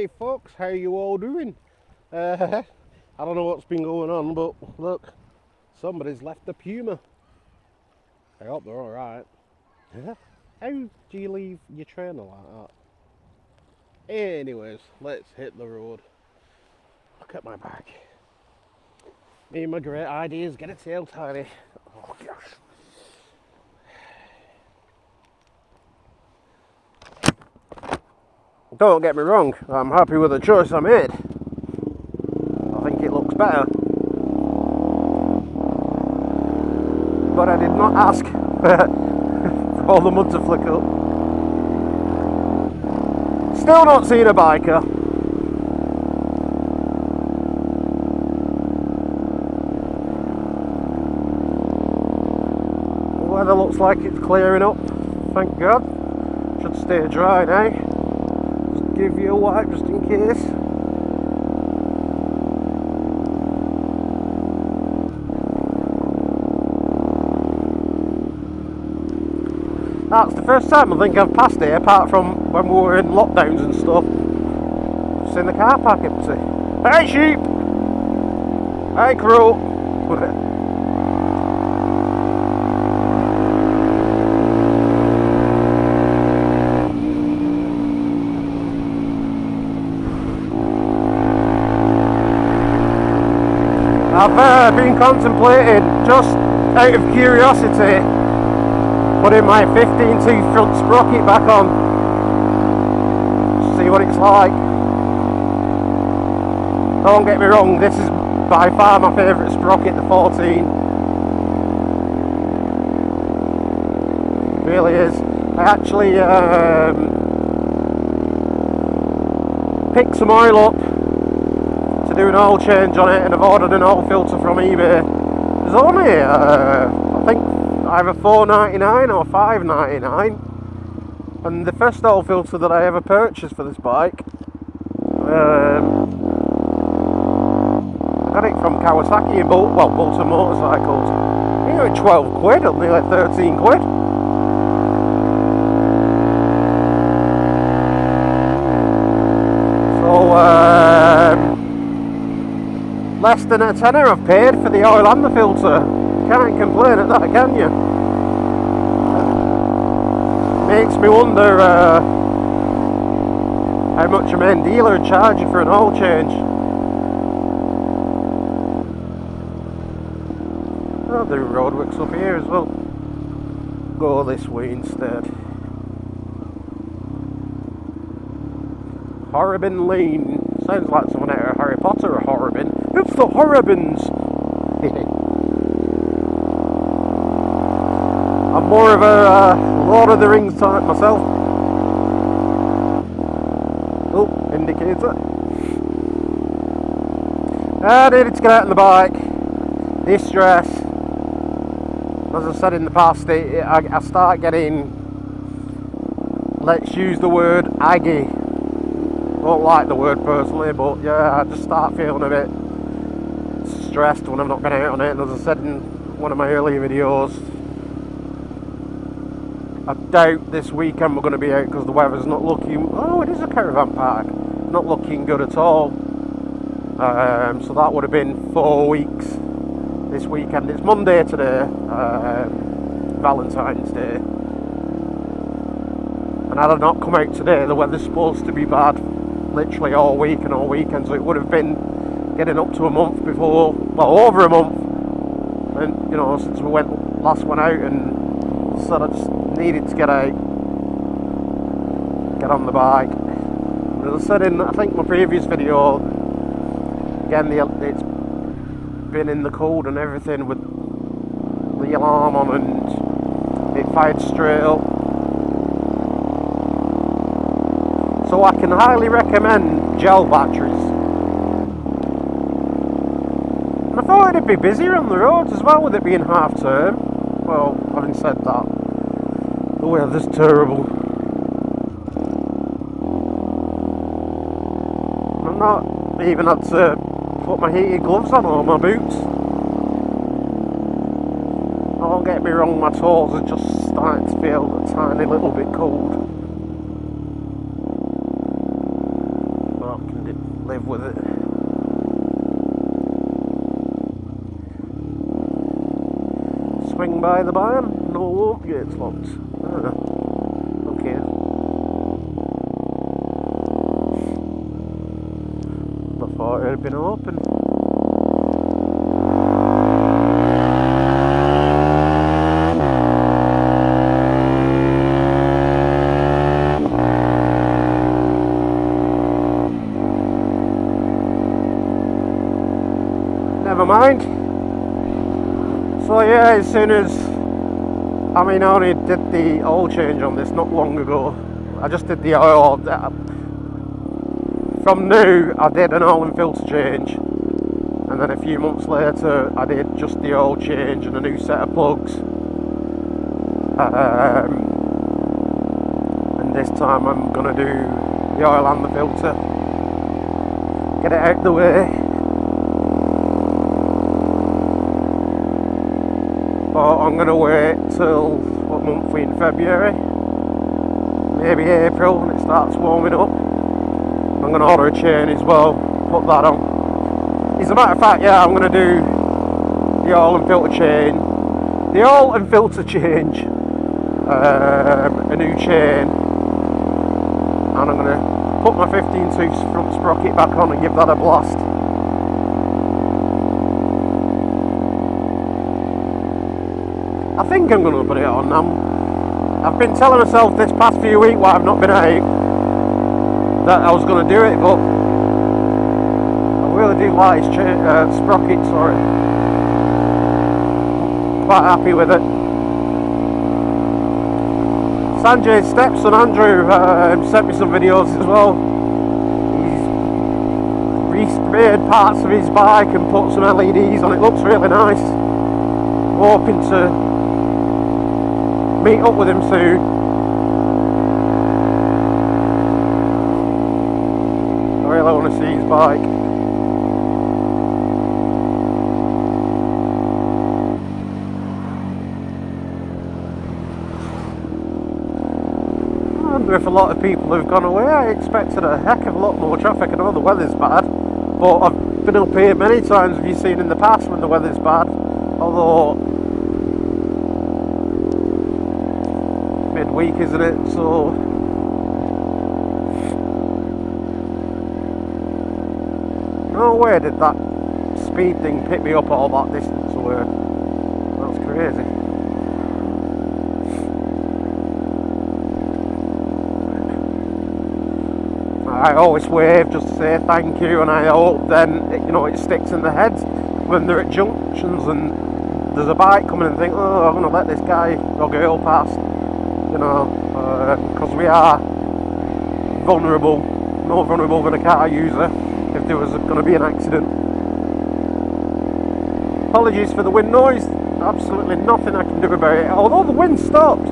Hey folks, how you all doing? I don't know what's been going on, but look, somebody's left the Puma. I hope they're alright. How do you leave your trainer like that? Anyways, let's hit the road. Look at my back. Me and my great ideas, get a tail tidy. Oh gosh. Don't get me wrong, I'm happy with the choice I made. I think it looks better. But I did not ask for all the mud to flick up. Still not seeing a biker. The weather looks like it's clearing up, thank God. Should stay dry now. Just give you a wipe just in case. That's the first time I think I've passed here, apart from when we were in lockdowns and stuff. Just in the car park empty. Hey sheep! Hey crow! I've been contemplating, just out of curiosity, putting my 15-tooth front sprocket back on. See what it's like. Don't get me wrong, this is by far my favourite sprocket, the 14. It really is. I actually picked some oil up to do an oil change on it, and I've ordered an oil filter from eBay. There's only I think either $4.99 or $5.99, and the first oil filter that I ever purchased for this bike, I got it from Kawasaki in Bolton Motorcycles. I think it was 12 quid, or nearly 13 quid. So less than a tenner I've paid for the oil and the filter. Can't complain at that, can you? Makes me wonder how much a main dealer would charge you for an oil change. I'll do roadworks up here as well. Go this way instead. Horribin Lane. Sounds like someone out of Harry Potter or Horribin. It's the Horribins! I'm more of a Lord of the Rings type myself. Oh, indicator. I needed to get out on the bike. Distress. As I said in the past, I start getting, let's use the word aggy. Don't like the word personally, but yeah, I just start feeling a bit stressed when I'm not getting out on it. And as I said in one of my earlier videos, I doubt this weekend we're going to be out because the weather's not looking... Oh, it is a caravan park. Not looking good at all. So that would have been 4 weeks this weekend. It's Monday today, Valentine's Day. And had I not come out today, the weather's supposed to be bad literally all week and all weekend. So it would have been getting up to a month before, well, over a month. And, you know, since we last went out, and so I just needed to get out, get on the bike. And as I said in, I think, my previous video, again, it's been in the cold and everything with the alarm on, and it fired straight up. So I can highly recommend gel batteries. And I thought it'd be busier on the roads as well, with it being half term. Well, having said that, the weather's terrible. I've not even had to put my heated gloves on or my boots. Don't get me wrong, my toes are just starting to feel a tiny little bit cold. But live with it. Swing by the barn. No walk gate's locked. Okay. I thought it had been open. Never mind. So yeah, as soon as, I mean, I only did the oil change on this not long ago. I just did the oil. From new, I did an oil and filter change, and then a few months later, I did just the oil change and a new set of plugs. And this time, I'm gonna do the oil and the filter. Get it out the way. But I'm going to wait till, what month are we in, February? Maybe April when it starts warming up. I'm going to order a chain as well, put that on. As a matter of fact, yeah, I'm going to do the oil and filter change. The oil and filter change, a new chain. And I'm going to put my 15-tooth front sprocket back on and give that a blast. I think I'm going to put it on. I've been telling myself this past few weeks while I've not been out that I was going to do it, but I really do like his sprocket, sorry. Quite happy with it. Sanjay's stepson Andrew sent me some videos as well. He's resprayed parts of his bike and put some LEDs on it. Looks really nice. Hoping to meet up with him soon. I really want to see his bike. I wonder if a lot of people have gone away. I expected a heck of a lot more traffic. I know the weather's bad, but I've been up here many times, have you seen in the past, when the weather's bad. Although midweek, isn't it? So no way did that speed thing pick me up all that distance away. That's crazy. I always wave just to say thank you, and I hope then it sticks in the heads when they're at junctions and there's a bike coming and think, oh, I'm going to let this guy or girl past. Because we are vulnerable, more vulnerable than a car user if there was going to be an accident. Apologies for the wind noise, absolutely nothing I can do about it, although the wind stopped.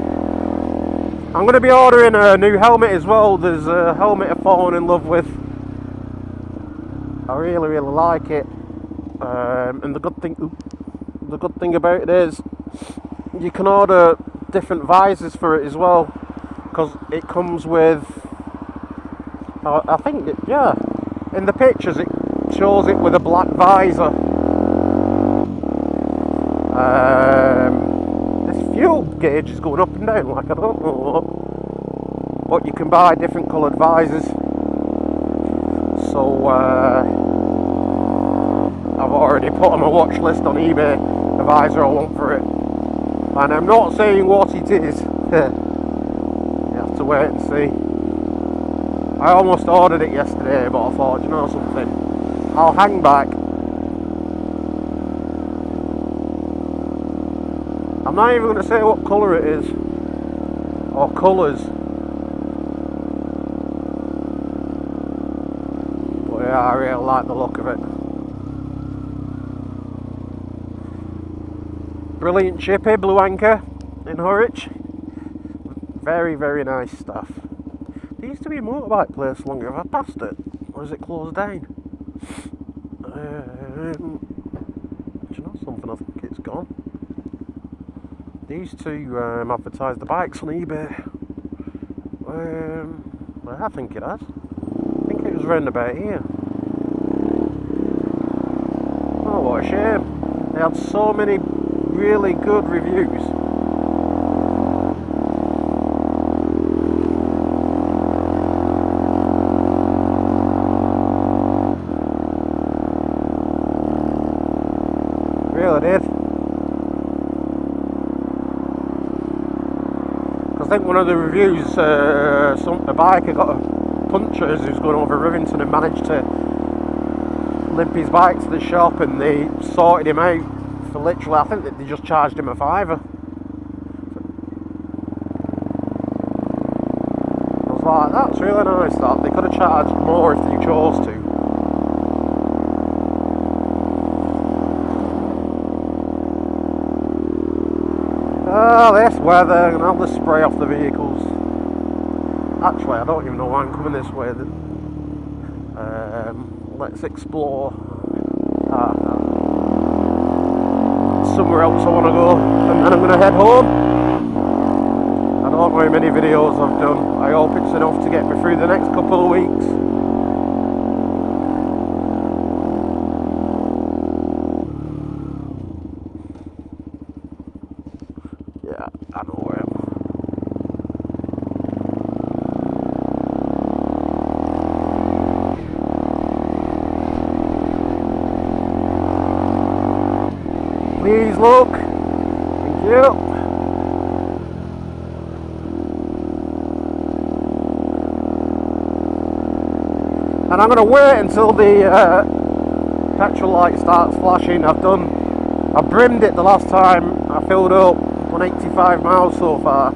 I'm going to be ordering a new helmet as well. There's a helmet I've fallen in love with. I really, really like it, and the good thing about it is you can order different visors for it as well, because it comes with, I think, in the pictures it shows it with a black visor. This fuel gauge is going up and down like I don't know what, but you can buy different coloured visors. So I've already put on my watch list on eBay the visor I want for it. And I'm not saying what it is. You have to wait and see. I almost ordered it yesterday, but I thought, you know something, I'll hang back. I'm not even going to say what colour it is, or colours. But yeah, I really like the look of it. Brilliant chippy, Blue Anchor in Horwich. Very, very nice stuff. There used to be a motorbike place longer. Have I passed it? Or is it closed down? Do you know something? I think it's gone. They used to advertise the bikes on eBay. Well, I think it has. I think it was round about here. what a shame. They had so many really good reviews. Really did. I think one of the reviews, a biker got a puncher who's going over Rivington and managed to limp his bike to the shop, and they sorted him out for literally, I think that they just charged him a £5. I was like, that's really nice that. They could have charged more if they chose to. Oh, this weather, and have the spray off the vehicles. Actually, I don't even know why I'm coming this way. Let's explore. Somewhere else I want to go, and then I'm going to head home. I don't know how many videos I've done. I hope it's enough to get me through the next couple of weeks. Yeah, I know where I am. Please look. Thank you. And I'm going to wait until the petrol light starts flashing. I brimmed it the last time I filled up, 185 miles so far.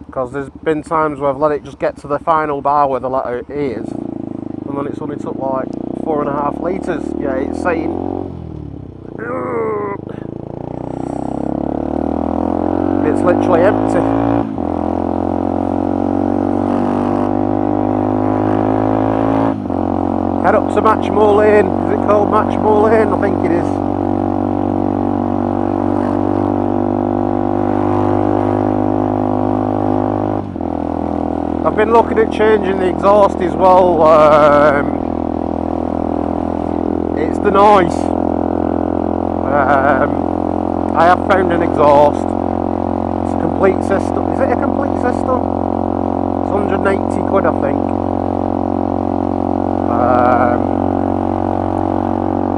Because there's been times where I've let it just get to the final bar where the letter is, and then it's only took like 4.5 litres. Yeah, it's saying it's literally empty. Head up to Matchmore Lane. Is it called Matchmore Lane? I think it is. I've been looking at changing the exhaust as well. It's the noise. I have found an exhaust. It's a complete system. Is it a complete system? It's 180 quid, I think.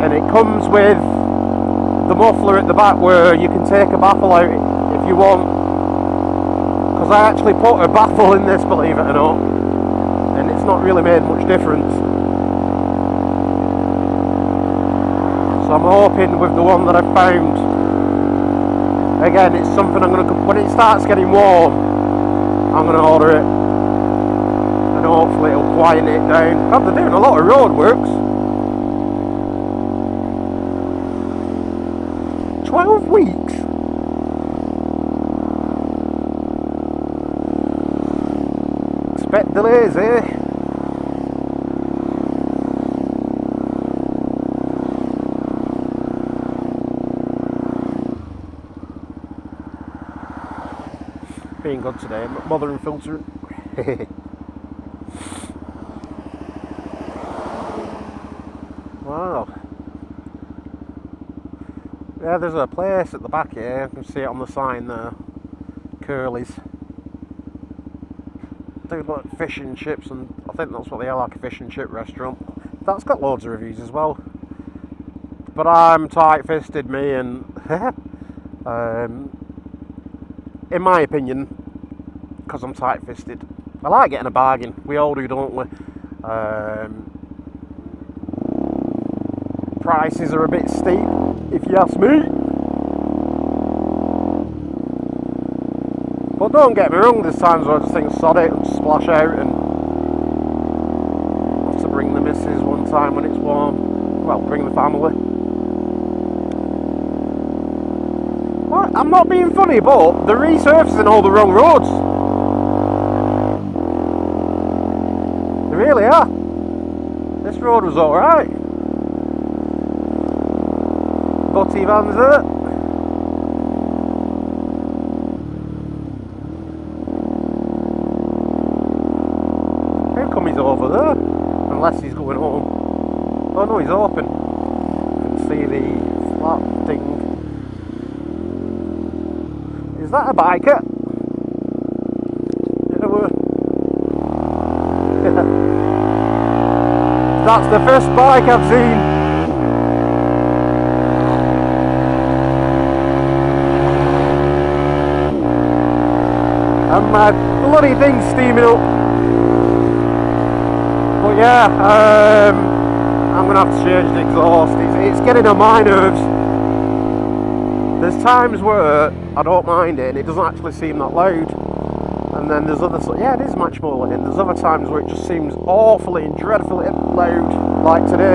And it comes with the muffler at the back where you can take a baffle out if you want. Because I actually put a baffle in this, believe it or not, and it's not really made much difference. So I'm hoping with the one that I've found, again, it's something I'm going to, when it starts getting warm, I'm going to order it, and hopefully it'll quieten it down. God, they're doing a lot of road works. 12 weeks? Expect delays, eh? Being good today, I'm not bothering filtering. Wow. Yeah, there's a place at the back here. You can see it on the sign there. Curly's. They do like fish and chips, and I think that's what they are, like a fish and chip restaurant. That's got loads of reviews as well. But I'm tight-fisted, me, and in my opinion, because I'm tight-fisted, I like getting a bargain. We all do, don't we? Prices are a bit steep, if you ask me. But don't get me wrong, there's times where I just think sod it and splash out, and have to bring the missus one time when it's warm. Well, bring the family. Well, I'm not being funny, but they're resurfacing all the wrong roads. They really are. This road was alright. Butty vans there. come he's over there? Unless he's going home. Oh no, he's open. You can see the flat thing. Is that a biker? That's the first bike I've seen. And my bloody thing's steaming up. But yeah, I'm going to have to change the exhaust. It's getting on my nerves. There's times where I don't mind it and it doesn't actually seem that loud. And then there's other, yeah, it is much more loud. There's other times where it just seems awfully and dreadfully loud, like today.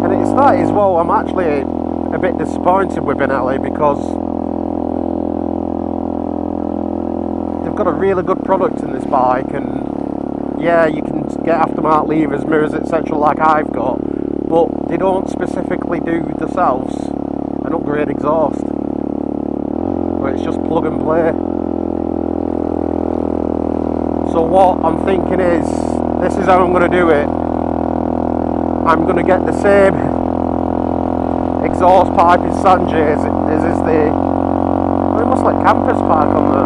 And it's that as well, I'm actually a bit disappointed with Benelli because they've got a really good product in this bike, and yeah, you can get aftermarket levers, mirrors, etc. like I've got, but they don't specifically do themselves an upgrade exhaust, where it's just plug and play. So what I'm thinking is, this is how I'm going to do it. I'm going to get the same exhaust pipe in Sanjay as is the, well, it must like campus pipe on the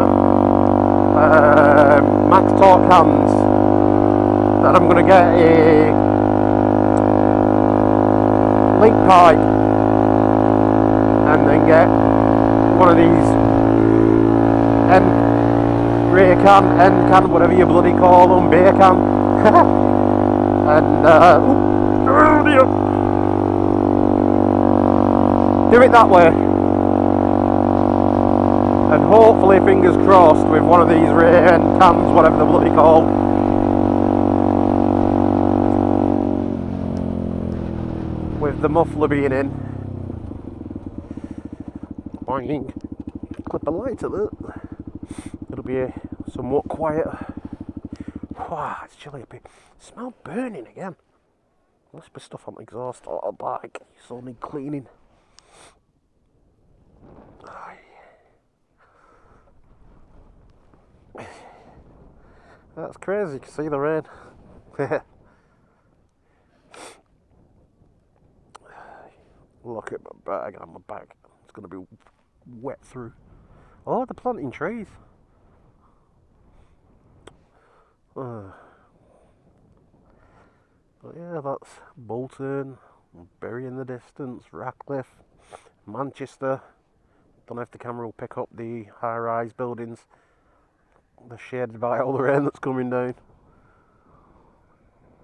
Max Torque hands. Then I'm going to get a link pipe and then get one of these rear can, end can, whatever you bloody call them, beer can. And do it that way, and hopefully, fingers crossed, with one of these rear end cans, whatever they're bloody called, with the muffler being in. Boing. Clip a light at that. It'll be somewhat quiet. Wow, it's chilly up here. Smell burning again. Must be stuff on the exhaust or a bike. So need cleaning. That's crazy. You can see the rain. Look at my bag on my back. It's going to be wet through. Oh, they're planting trees. But yeah, that's Bolton, Bury in the distance, Ratcliffe, Manchester. Don't know if the camera will pick up the high-rise buildings. They're shaded by all the rain that's coming down.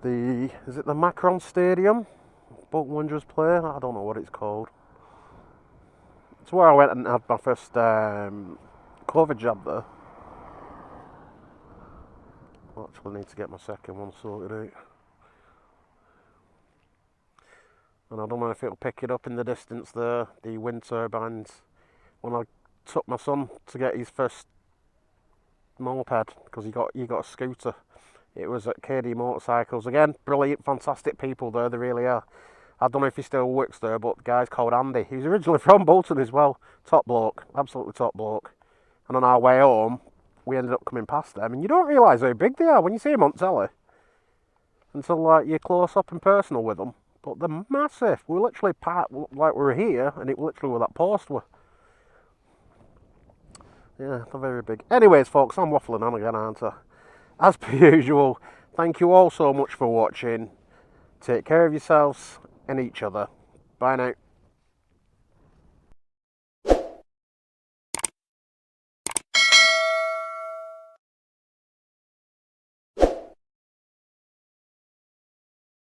Is it the Macron Stadium? Bolton Wanderers play? I don't know what it's called. It's where I went and had my first COVID jab there. I actually need to get my second one sorted out. And I don't know if it'll pick it up in the distance there, the wind turbines. When I took my son to get his first moped, because he got a scooter, it was at KD Motorcycles. Again, brilliant, fantastic people there, they really are. I don't know if he still works there, but the guy's called Andy. He was originally from Bolton as well. Top bloke, absolutely top bloke. And on our way home, we ended up coming past them, and you don't realise how big they are when you see them on telly until like you're close up and personal with them. But they're massive. We literally parked like we were here, and it literally where that post were. Yeah, they're very big. Anyways, folks, I'm waffling on again, aren't I? As per usual, thank you all so much for watching. Take care of yourselves and each other. Bye now.